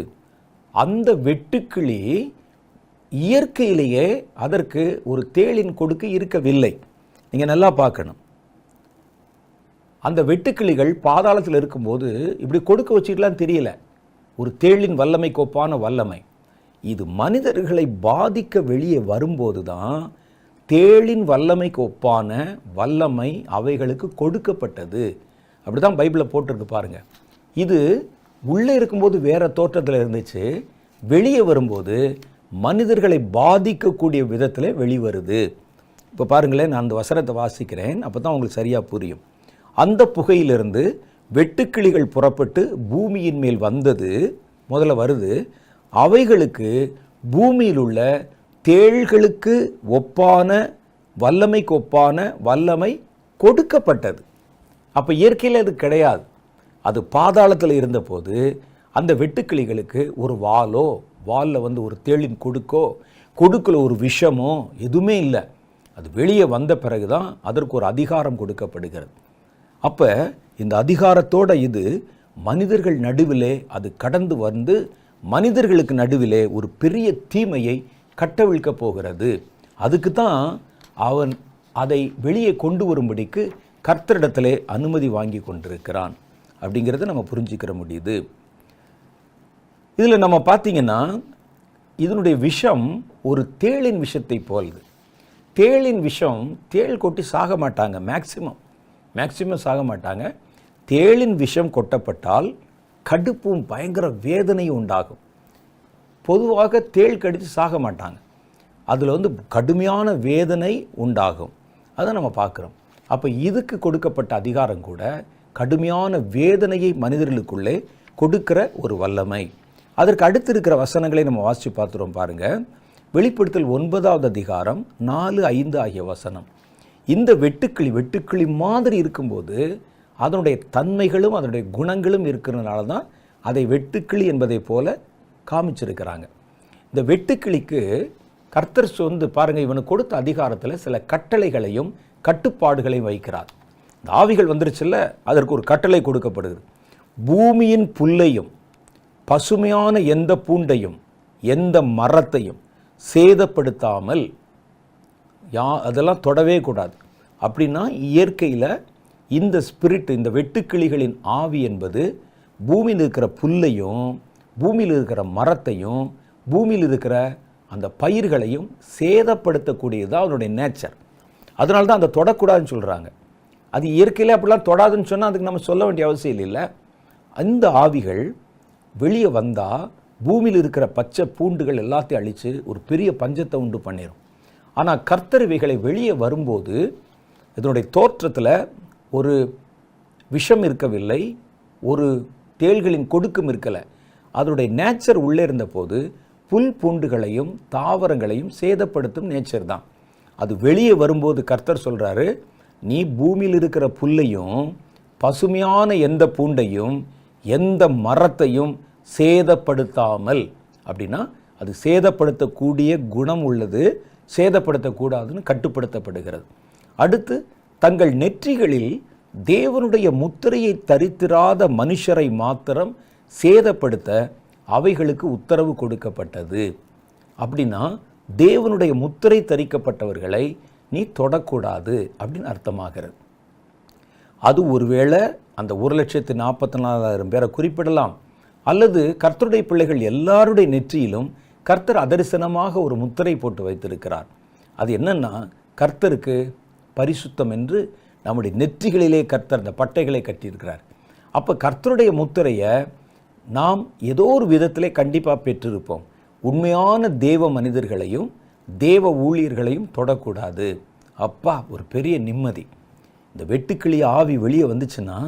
Speaker 1: அந்த வெட்டுக்கிளி இயற்கையிலேயே அதற்கு ஒரு தேளின் கொடுக்கு இருக்கவில்லை. நீங்கள் நல்லா பார்க்கணும். அந்த வெட்டுக்கிளிகள் பாதாளத்தில் இருக்கும்போது இப்படி கொடுக்க வச்சுக்கலாம் தெரியல. ஒரு தேளின் வல்லமைக்கு ஒப்பான வல்லமை. இது மனிதர்களை பாதிக்க வெளியே வரும்போது தான் தேளின் வல்லமைக்கு ஒப்பான வல்லமை அவைகளுக்கு கொடுக்கப்பட்டது. அப்படி தான் பைபிளில் போட்டிருக்கு பாருங்கள். இது உள்ளே இருக்கும்போது வேறு தோற்றத்தில் இருந்துச்சு, வெளியே வரும்போது மனிதர்களை பாதிக்கக்கூடிய விதத்தில் வெளிவருது. இப்போ பாருங்களேன், நான் அந்த வசனத்தை வாசிக்கிறேன், அப்போ தான் உங்களுக்கு சரியாக புரியும். அந்த புகையிலிருந்து வெட்டுக்கிளிகள் புறப்பட்டு பூமியின் மேல் வந்தது, முதல்ல வருது. அவைகளுக்கு பூமியில் உள்ள தேள்களுக்கு ஒப்பான வல்லமைக்கு ஒப்பான வல்லமை கொடுக்கப்பட்டது. அப்போ இயற்கையில் அது கிடையாது. அது பாதாளத்தில் இருந்தபோது அந்த வெட்டுக்கிளிகளுக்கு ஒரு வாலில் வந்து ஒரு தேளின் கொடுக்கில் ஒரு விஷமோ எதுவுமே இல்லை. அது வெளியே வந்த பிறகு தான் அதற்கு ஒரு அதிகாரம் கொடுக்கப்படுகிறது. அப்போ இந்த அதிகாரத்தோட இது மனிதர்கள் நடுவிலே அது கடந்து வந்து மனிதர்களுக்கு நடுவிலே ஒரு பெரிய தீமையை கட்டவிழ்க்கப் போகிறது. அதுக்கு தான் அவன் அதை வெளியே கொண்டு வரும்படிக்கு கர்த்தரிடத்திலே அனுமதி வாங்கி கொண்டிருக்கிறான் அப்படிங்கிறத நம்ம புரிஞ்சுக்கிற முடியுது. இதில் நம்ம பார்த்தீங்கன்னா இதனுடைய விஷம் ஒரு தேளின் விஷத்தை போல்து. தேளின் விஷம் தேள் கொட்டி சாக மாட்டாங்க, மேக்சிமம் சாக மாட்டாங்க. தேளின் விஷம் கொட்டப்பட்டால் கடுப்பும் பயங்கர வேதனையும் உண்டாகும். பொதுவாக தேள் கடித்து சாக மாட்டாங்க, அதில் வந்து கடுமையான வேதனை உண்டாகும். அதை நம்ம பார்க்குறோம். அப்போ இதுக்கு கொடுக்கப்பட்ட அதிகாரம் கூட கடுமையான வேதனையை மனிதர்களுக்குள்ளே கொடுக்கிற ஒரு வல்லமை. அதற்கு அடுத்து இருக்கிற வசனங்களை நம்ம வாசித்து பார்த்துறோம் பாருங்கள். வெளிப்படுத்தல் 9வது அதிகாரம் 4, 5 ஆகிய வசனம். இந்த வெட்டுக்கிளி மாதிரி இருக்கும்போது அதனுடைய தன்மைகளும் அதனுடைய குணங்களும் இருக்கிறதுனால தான் அதை வெட்டுக்கிளி என்பதை போல காமிச்சிருக்கிறாங்க. இந்த வெட்டுக்கிளிக்கு கர்த்தர் பாருங்கள், இவனுக்கு கொடுத்த அதிகாரத்தில் சில கட்டளைகளையும் கட்டுப்பாடுகளையும் வைக்கிறார். இந்த ஆவிகள் வந்துருச்சுல்ல, அதற்கு ஒரு கட்டளை கொடுக்கப்படுகிறது. பூமியின் புல்லையும் பசுமையான எந்த பூண்டையும் எந்த மரத்தையும் சேதப்படுத்தாமல் அதெல்லாம் தொடவே கூடாது. அப்படின்னா இயற்கையில் இந்த ஸ்பிரிட், இந்த வெட்டுக்கிளிகளின் ஆவி என்பது பூமியில் இருக்கிற புல்லையும் பூமியில் இருக்கிற மரத்தையும் பூமியில் இருக்கிற அந்த பயிர்களையும் சேதப்படுத்தக்கூடியது தான் அதனுடைய நேச்சர். அதனால தான் அந்த தொடக்கூடாதுன்னு சொல்கிறாங்க. அது இயற்கையில் அப்படிலாம் தொடாதுன்னு சொன்னால் அதுக்கு நம்ம சொல்ல வேண்டிய அவசியம் இல்லை. அந்த ஆவிகள் வெளியே வந்தால் பூமியில் இருக்கிற பச்சை பூண்டுகள் எல்லாத்தையும் அழித்து ஒரு பெரிய பஞ்சத்தை உண்டு பண்ணிடும். ஆனால் கர்த்தர் இவைகளை வெளியே வரும்போது இதனுடைய தோற்றத்தில் ஒரு விஷம் இருக்கவில்லை, ஒரு தேள்களின் கொடுக்கும் இருக்கலை. அதனுடைய நேச்சர் உள்ளே இருந்தபோது புல் பூண்டுகளையும் தாவரங்களையும் சேதப்படுத்தும் நேச்சர் தான். அது வெளியே வரும்போது கர்த்தர் சொல்கிறாரு, நீ பூமியில் இருக்கிற புல்லையும் பசுமையான எந்த பூண்டையும் எந்த மரத்தையும் சேதப்படுத்தாமல். அப்படின்னா அது சேதப்படுத்தக்கூடிய குணம் உள்ளது, சேதப்படுத்தக்கூடாதுன்னு கட்டுப்படுத்தப்படுகிறது. அடுத்து, தங்கள் நெற்றிகளில் தேவனுடைய முத்திரையை தரித்திராத மனுஷரை மாத்திரம் சேதப்படுத்த அவைகளுக்கு உத்தரவு கொடுக்கப்பட்டது. அப்படின்னா தேவனுடைய முத்திரை தரிக்கப்பட்டவர்களை நீ தொடக்கூடாது அப்படின்னு அர்த்தமாகிறது. அது ஒருவேளை அந்த 1,44,000 பேரை குறிப்பிடலாம், அல்லது கர்த்தருடைய பிள்ளைகள் எல்லாருடைய நெற்றியிலும் கர்த்தர் அதரிசனமாக ஒரு முத்திரை போட்டு வைத்திருக்கிறார். அது என்னன்னா, கர்த்தருக்கு பரிசுத்தம் என்று நம்முடைய நெற்றிகளிலே கர்த்தர் அந்த பட்டைகளை கட்டியிருக்கிறார். அப்போ கர்த்தருடைய முத்திரையை நாம் ஏதோ ஒரு விதத்திலே கண்டிப்பாக பெற்றிருப்போம். உண்மையான தேவ மனிதர்களையும் தேவ ஊழியர்களையும் தொடக்கூடாது. அப்பா, ஒரு பெரிய நிம்மதி. இந்த வெட்டுக்கிளி ஆவி வெளியே வந்துச்சுன்னா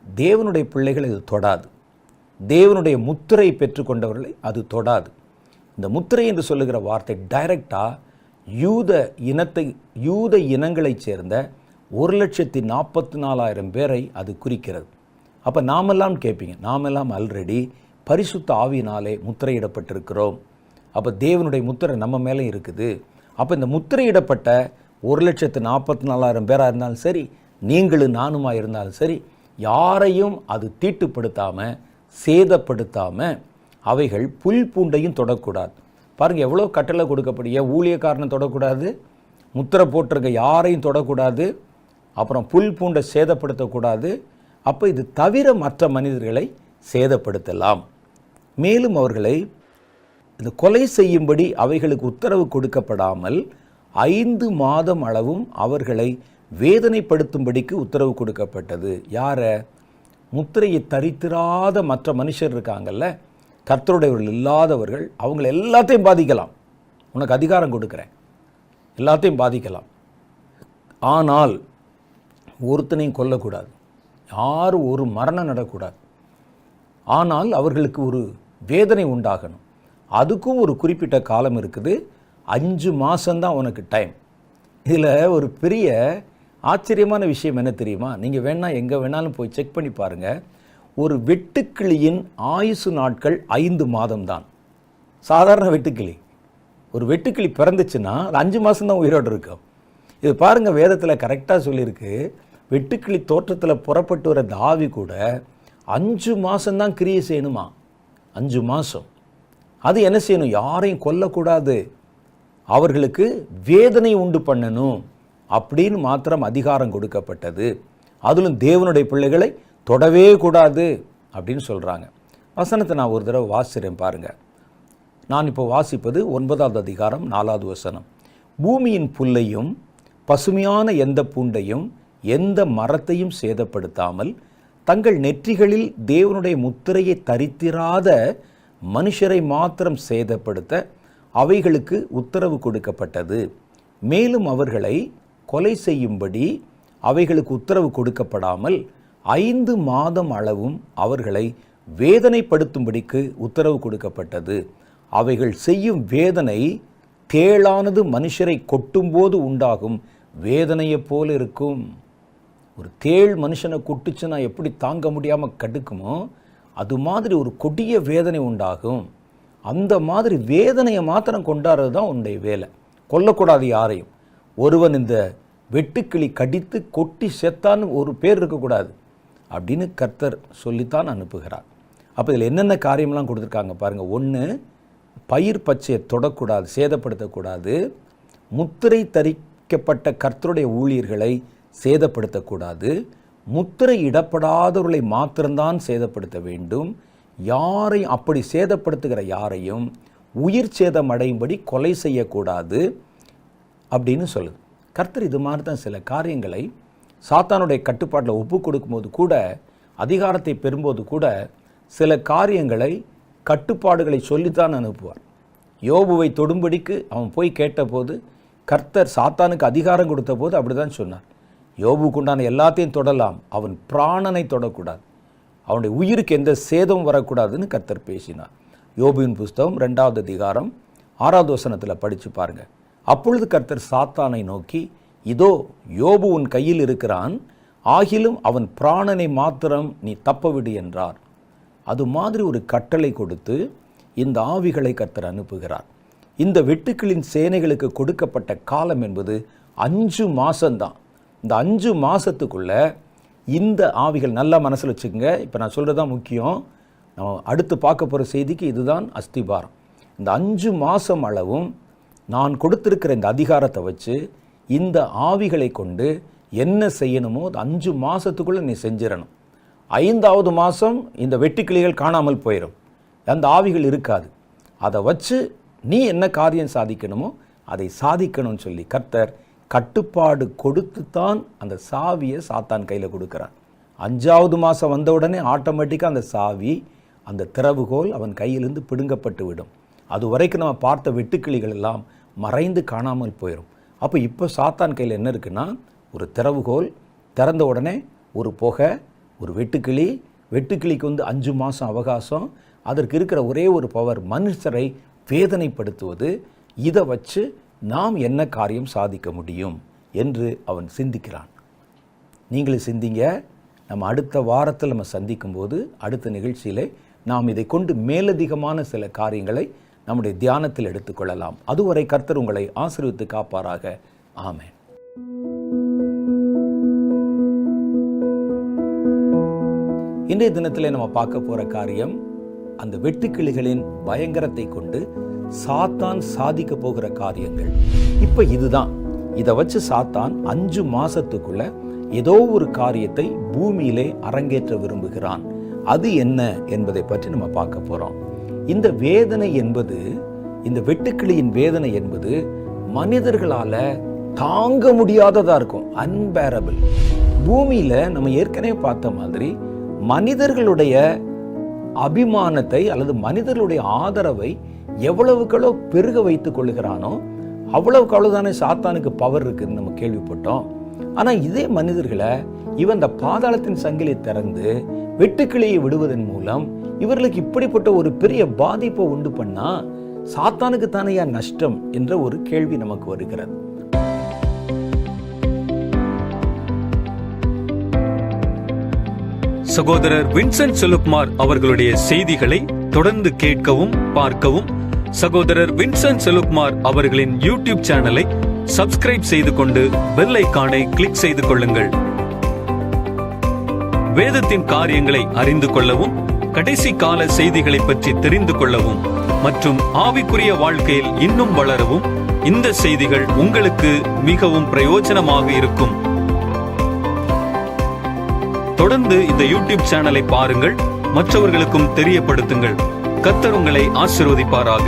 Speaker 1: தேவனுடைய பிள்ளைகளை அது தொடாது, தேவனுடைய முத்திரை பெற்றுக்கொண்டவர்களை அது தொடாது. இந்த முத்திரை என்று சொல்லுகிற வார்த்தை டைரக்டாக யூத இனங்களைச் சேர்ந்த 1,44,000 பேரை அது குறிக்கிறது. அப்போ நாமெல்லாம் கேட்பீங்க, நாமெல்லாம் ஆல்ரெடி பரிசுத்த ஆவியினாலே முத்திரையிடப்பட்டிருக்கிறோம். அப்போ தேவனுடைய முத்திரை நம்ம மேலே இருக்குது. அப்போ இந்த முத்திரையிடப்பட்ட 1,44,000 பேராக இருந்தாலும் சரி, நீங்களும் நானுமா இருந்தாலும் சரி, யாரையும் அது தீட்டுப்படுத்தாமல் சேதப்படுத்தாமல் அவைகள் புல் பூண்டையும் தொடக்கூடாது. பாருங்கள், எவ்வளோ கட்டளை கொடுக்கப்படிய ஊழியக்காரனை தொடக்கூடாது, முத்திரை போட்டிருக்க யாரையும் தொடக்கூடாது, அப்புறம் புல் பூண்டை சேதப்படுத்தக்கூடாது. அப்போ இது தவிர மற்ற மனிதர்களை சேதப்படுத்தலாம். மேலும் அவர்களை இந்த கொலை செய்யும்படி அவைகளுக்கு உத்தரவு கொடுக்கப்படாமல் 5 மாதம் அளவும் அவர்களை வேதனைப்படுத்தும்படிக்கு உத்தரவு கொடுக்கப்பட்டது. யாரை? முத்திரையை தரித்திராத மற்ற மனுஷர் இருக்காங்கல்ல, கர்த்தருடையவர்கள் இல்லாதவர்கள், அவங்கள எல்லாத்தையும் பாதிக்கலாம். உனக்கு அதிகாரம் கொடுக்குறேன், எல்லாத்தையும் பாதிக்கலாம். ஆனால் ஒருத்தனையும் கொல்லக்கூடாது, யாரும் ஒரு மரணம் நடக்கூடாது. ஆனால் அவர்களுக்கு ஒரு வேதனை உண்டாகணும். அதுக்கும் ஒரு குறிப்பிட்ட காலம் இருக்குது. 5 மாதம்தான் உனக்கு டைம். இதில் ஒரு பெரிய ஆச்சரியமான விஷயம் என்ன தெரியுமா? நீங்கள் வேணால் எங்கே வேணாலும் போய் செக் பண்ணி பாருங்கள். ஒரு வெட்டுக்கிளியின் ஆயுசு நாட்கள் 5 மாதம்தான். சாதாரண வெட்டுக்கிளி, ஒரு வெட்டுக்கிளி பிறந்துச்சுன்னா அது 5 மாதம்தான் உயிரோடு இருக்கும். இது பாருங்கள், வேதத்தில் கரெக்டாக சொல்லியிருக்கு. வெட்டுக்கிளி தோற்றத்தில் புறப்பட்டு வர இந்த ஆவி கூட 5 மாதம்தான் கிரியை செய்யணுமா. 5 மாதம். அது என்ன செய்யணும்? யாரையும் கொல்லக்கூடாது, அவர்களுக்கு வேதனை உண்டு பண்ணணும் அப்படின்னு மாத்திரம் அதிகாரம் கொடுக்கப்பட்டது. அதிலும் தேவனுடைய பிள்ளைகளை தொடவே கூடாது அப்படின்னு சொல்கிறாங்க. வசனத்தை நான் ஒரு தடவை வாசிக்கிறேன் பாருங்கள். நான் இப்போ வாசிப்பது 9வது அதிகாரம் 4வது வசனம். பூமியின் புல்லையும் பசுமையான எந்த பூண்டையும் எந்த மரத்தையும் சேதப்படுத்தாமல் தங்கள் நெற்றிகளில் தேவனுடைய முத்திரையை தரித்திராத மனுஷரை மாத்திரம் சேதப்படுத்த அவைகளுக்கு உத்தரவு கொடுக்கப்பட்டது. மேலும் அவர்களை கொலை செய்யும்படி அவைகளுக்கு உத்தரவு கொடுக்கப்படாமல் 5 மாதம் அளவும் அவர்களை வேதனைப்படுத்தும்படிக்கு உத்தரவு கொடுக்கப்பட்டது. அவைகள் செய்யும் வேதனை தேளானது மனுஷரை கொட்டும்போது உண்டாகும் வேதனையைப் போல இருக்கும். ஒரு தேள் மனுஷனை கொட்டுச்சுன்னா எப்படி தாங்க முடியாமல் கடுக்குமோ, அது மாதிரி ஒரு கொடிய வேதனை உண்டாகும். அந்த மாதிரி வேதனையை மாத்திரம் கொண்டாடுறது தான் உன்னுடைய வேலை. கொல்லக்கூடாது யாரையும். ஒருவன் இந்த வெட்டுக்கிளி கடித்து கொட்டி செத்தான்னு ஒரு பேர் இருக்கக்கூடாது அப்படின்னு கர்த்தர் சொல்லித்தான் அனுப்புகிறார். அப்போ இதில் என்னென்ன காரியம்லாம் கொடுத்துருக்காங்க பாருங்கள். 1, பயிர் பச்சையை தொடக்கூடாது, சேதப்படுத்தக்கூடாது. முத்திரை தரிக்கப்பட்ட கர்த்தருடைய ஊழியர்களை சேதப்படுத்தக்கூடாது. முத்திரை இடப்படாதவர்களை மாத்திரம்தான் சேதப்படுத்த வேண்டும். யாரையும் அப்படி சேதப்படுத்துகிற யாரையும் உயிர் சேதம் அடையும்படி கொலை செய்யக்கூடாது அப்படின்னு சொல்லுது. கர்த்தர் இது மாதிரி தான் சில காரியங்களை சாத்தானுடைய கட்டுப்பாட்டில் ஒப்பு கொடுக்கும்போது கூட, அதிகாரத்தை பெறும்போது கூட சில காரியங்களை கட்டுப்பாடுகளை சொல்லித்தான் அனுப்புவார். யோபுவை தொடும்படிக்கு அவன் போய் கேட்டபோது கர்த்தர் சாத்தானுக்கு அதிகாரம் கொடுத்த போது அப்படி தான் சொன்னார். யோபுக்கு உண்டான எல்லாத்தையும் தொடலாம், அவன் பிராணனை தொடக்கூடாது, அவனுடைய உயிருக்கு எந்த சேதமும் வரக்கூடாதுன்னு கர்த்தர் பேசினார். யோபுவின் புஸ்தகம் 2வது அதிகாரம் 6வது வசனத்தில் படித்து பாருங்கள். அப்பொழுது கர்த்தர் சாத்தானை நோக்கி, இதோ யோபு உன் கையில் இருக்கிறான், ஆகிலும் அவன் பிராணனை மாத்திரம் நீ தப்பவிடு என்றார். அது மாதிரி ஒரு கட்டளை கொடுத்து இந்த ஆவிகளை கர்த்தர் அனுப்புகிறார். இந்த வெட்டுக்களின் சேனைகளுக்கு கொடுக்கப்பட்ட காலம் என்பது 5 மாதம்தான். இந்த 5 மாதத்துக்குள்ள இந்த ஆவிகள் நல்லா மனசில் வச்சுக்கோங்க. இப்போ நான் சொல்கிறது தான் முக்கியம். நம்ம அடுத்து பார்க்க போகிற செய்திக்கு இதுதான் அஸ்திபாரம். இந்த 5 மாதம் அளவும் நான் கொடுத்திருக்கிற இந்த அதிகாரத்தை வச்சு இந்த ஆவிகளை கொண்டு என்ன செய்யணுமோ அது 5 மாதத்துக்குள்ளே நீ செஞ்சிடணும். 5வது மாதம் இந்த வெட்டுக்கிளிகள் காணாமல் போயிடும், அந்த ஆவிகள் இருக்காது. அதை வச்சு நீ என்ன காரியம் சாதிக்கணுமோ அதை சாதிக்கணும்னு சொல்லி கர்த்தர் கட்டுப்பாடு கொடுத்து தான் அந்த சாவியை சாத்தான் கையில் கொடுக்குறார். 5வது மாதம் வந்த உடனே ஆட்டோமேட்டிக்காக அந்த சாவி, அந்த திறவுகோல் அவன் கையிலிருந்து பிடுங்கப்பட்டு விடும். அது வரைக்கும் நம்ம பார்த்த வெட்டுக்கிளிகள் எல்லாம் மறைந்து காணாமல் போயிடும். அப்போ இப்போ சாத்தான் கையில் என்ன இருக்குன்னா, ஒரு திறவுகோல், திறந்த உடனே ஒரு புகை, ஒரு வெட்டுக்கிளி. வெட்டுக்கிளிக்கு 5 மாதம் அவகாசம். அதற்கு இருக்கிற ஒரே ஒரு பவர் மனுஷரை வேதனைப்படுத்துவது. இதை வச்சு நாம் என்ன காரியம் சாதிக்க முடியும் என்று அவன் சிந்திக்கிறான். நீங்களும் சிந்திங்க. நம்ம அடுத்த வாரத்தில் நம்ம சந்திக்கும் போது அடுத்த நிகழ்ச்சியிலே நாம் இதை கொண்டு மேலதிகமான சில காரியங்களை நம்முடைய தியானத்தில் எடுத்துக்கொள்ளலாம். அதுவரை கர்த்தர் உங்களை ஆசீர்வதித்து காப்பாராக. ஆமென். இன்றைய தினத்தில் நம்ம பார்க்க போகிற காரியம், அந்த வெட்டுக்கிளிகளின் பயங்கரத்தை கொண்டு சாத்தான் சாதிக்க போகிற காரியங்கள். இப்போ இதுதான், இதை வச்சு சாத்தான் 5 மாதத்துக்குள்ள ஏதோ ஒரு காரியத்தை பூமியிலே அரங்கேற்ற விரும்புகிறான். அது என்ன என்பதை பற்றி நம்ம பார்க்க போகிறோம். இந்த வேதனை என்பது, இந்த வெட்டுக்கிளியின் வேதனை என்பது மனிதர்களால் தாங்க முடியாததாக இருக்கும். அன்பேரபிள். பூமியில் நம்ம ஏற்கனவே பார்த்த மாதிரி மனிதர்களுடைய அபிமானத்தை அல்லது மனிதர்களுடைய ஆதரவை எவ்வளவுக்களோ பெருக வைத்துக் கொள்ளுகிறானோ அவ்வளவுக்கு அவ்வளவுதானே சாத்தானுக்கு பவர் இருக்குன்னு நம்ம கேள்விப்பட்டோம். ஆனால் இதே மனிதர்களை இவன் இந்த பாதாளத்தின் சங்கிலி திறந்து வெட்டுக்கிளியை விடுவதன் மூலம் இவர்களுக்கு இப்படிப்பட்ட ஒரு பெரிய பாதிப்பை உண்டு பண்ணா சாத்தானுக்கு தானே நஷ்டம் என்ற ஒரு கேள்வி நமக்கு வருகிறது.
Speaker 3: சகோதரர் வின்சென்ட் செலுப்மார் அவர்களுடைய செய்திகளை தொடர்ந்து கேட்கவும் பார்க்கவும் சகோதரர் வின்சென்ட் செலுப்மார் அவர்களின் யூடியூப் சேனலை சப்ஸ்கிரைப் செய்து கொண்டு பெல் ஐகானை கிளிக் செய்து கொள்ளுங்கள். வேதத்தின் காரியங்களை அறிந்து கொள்ளவும், கடைசி கால செய்திகளை பற்றி தெரிந்து கொள்ளவும் மற்றும் ஆவிக்குரிய வாழ்க்கையில் இன்னும் வளரவும் இந்த செய்திகள் உங்களுக்கு மிகவும் பிரயோஜனமாக இருக்கும். தொடர்ந்து இந்த யூடியூப் சேனலை பாருங்கள், மற்றவர்களுக்கும் தெரியப்படுத்துங்கள். கர்த்தர் உங்களை ஆசீர்வதிப்பாராக.